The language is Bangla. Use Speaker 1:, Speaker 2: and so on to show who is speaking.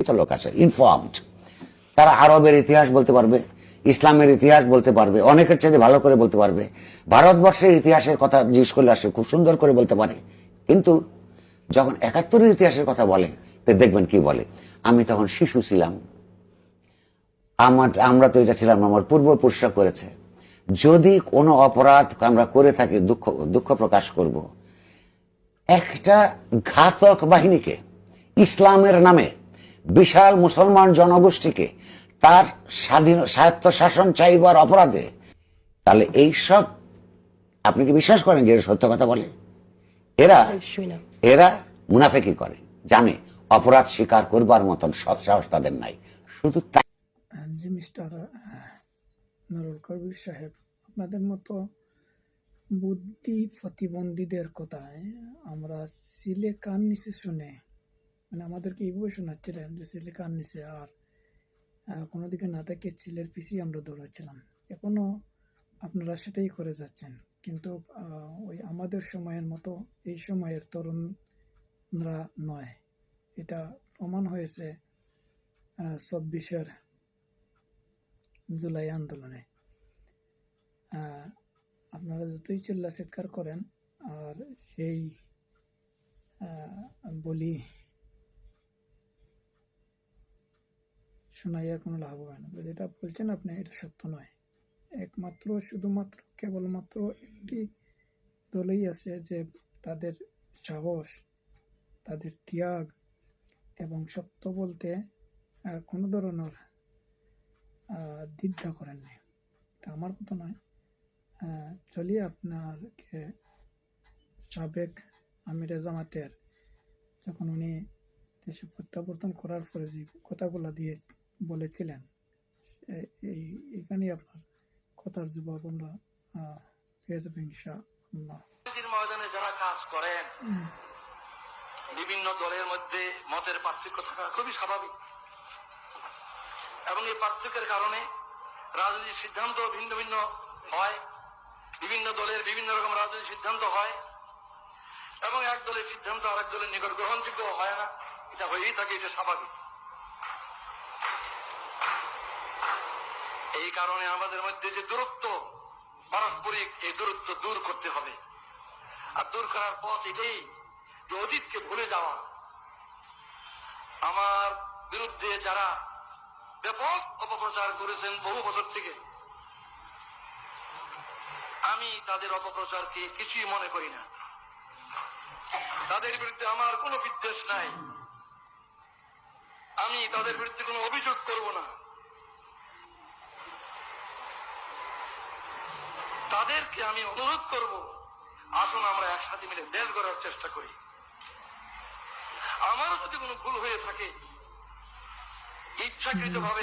Speaker 1: লোক আছে ইনফর্মড, তারা আরবের ইতিহাস বলতে পারবে, ইসলামের ইতিহাস বলতে পারবে, অনেকের চাইতে ভালো করে বলতে পারবে, ভারতবর্ষের ইতিহাসের কথা জিজ্ঞেস করলে আসে খুব সুন্দর করে বলতে পারে। কিন্তু যখন ৭১-এর ইতিহাসের কথা বলে তো দেখবেন কি বলে, আমি তখন শিশু ছিলাম, আমরা তো এটা ছিলাম, আমার পূর্বপুরুষরা করেছে, যদি কোনো অপরাধ আমরা করে থাকি দুঃখ প্রকাশ করব। একটা ঘাতক বাহিনীকে, ইসলামের নামে বিশাল মুসলমান জনগোষ্ঠীকে তার স্বায়ত্ত শাসন চাইবার অপরাধে, তাহলে এইসব আপনি কি বিশ্বাস করেন যে সত্য কথা বলে? এরা মুনাফেকি করে, জানে অপরাধ স্বীকার করবার মতন সৎ সাহস তাদের নাই। শুধু
Speaker 2: জি মিস্টার নুরুল কবির সাহেব, আপনাদের মতো বুদ্ধি প্রতিবন্ধীদের কথায় আমরা সিলে কান নিচে শুনে, মানে আমাদেরকে এইভাবে শোনাচ্ছিলেন যে সিলে কান নিচে, আর কোনো দিকে না থেকে চিলের পিছিয়ে আমরা দৌড়াচ্ছিলাম। এখনো আপনারা সেটাই করে যাচ্ছেন, কিন্তু ওই আমাদের সময়ের মতো এই সময়ের তরুণরা নয়। এটা প্রমাণ হয়েছে ২৪ জুলাই আন্দোলনে। আপনারা যতই চিল্লা চিৎকার করেন আর সেই বলি শোনাইয়া কোনো লাভ হবে না। যেটা বলছেন আপনি এটা সত্য নয়। শুধুমাত্র কেবলমাত্র একটি দলই আছে যে তাদের সাহস, তাদের ত্যাগ এবং সত্য বলতে কোনো ধরনের দ্বিধা করেননি। এটা আমার কথা নয়। চলিয়ে আপনাকে সাবেক আমির জামাতের যখন উনি দেশে প্রত্যাবর্তন করার পরে যে কথাগুলো দিয়ে বলেছিলেন, এইখানেই আপনার কথার জবাব আমরা পেয়ে যাবো ইনশাআল্লাহ।
Speaker 3: ময়দানে যারা কাজ করেন, বিভিন্ন দলের মধ্যে মতের পার্থক্য থাকা খুবই স্বাভাবিক, এবং এই পার্থক্যের কারণে রাজনৈতিক সিদ্ধান্ত ভিন্ন ভিন্ন হয়, বিভিন্ন দলের বিভিন্ন রকম রাজনৈতিক সিদ্ধান্ত হয়, এবং এক দলের সিদ্ধান্ত আরেক দলের নিকট গ্রহণযোগ্য হয় না। এটা হয়েই থাকে, এটা স্বাভাবিক। এই কারণে আমাদের মধ্যে যে দূরত্ব, পারস্পরিক এই দূরত্ব দূর করতে হবে। আর দূর করার পথ এটাই যে অতীতকে ভুলে যাওয়া। আমার বিরুদ্ধে যারা ব্যাপক অপপ্রচার করেছেন বহু বছর থেকে, আমি তাদের অপপ্রচারকে কিছুই মনে করি না। তাদের বিরুদ্ধে আমার কোনো বিদ্বেষ নাই, আমি তাদের বিরুদ্ধে কোনো অভিযোগ করব না। তাদেরকে আমি অনুরোধ করব, আসুন আমরা একসাথে মিলে দেশ গড়ার চেষ্টা করি। আমারও যদি কোনো ভুল হয়ে থাকে, ইচ্ছাকৃত ভাবে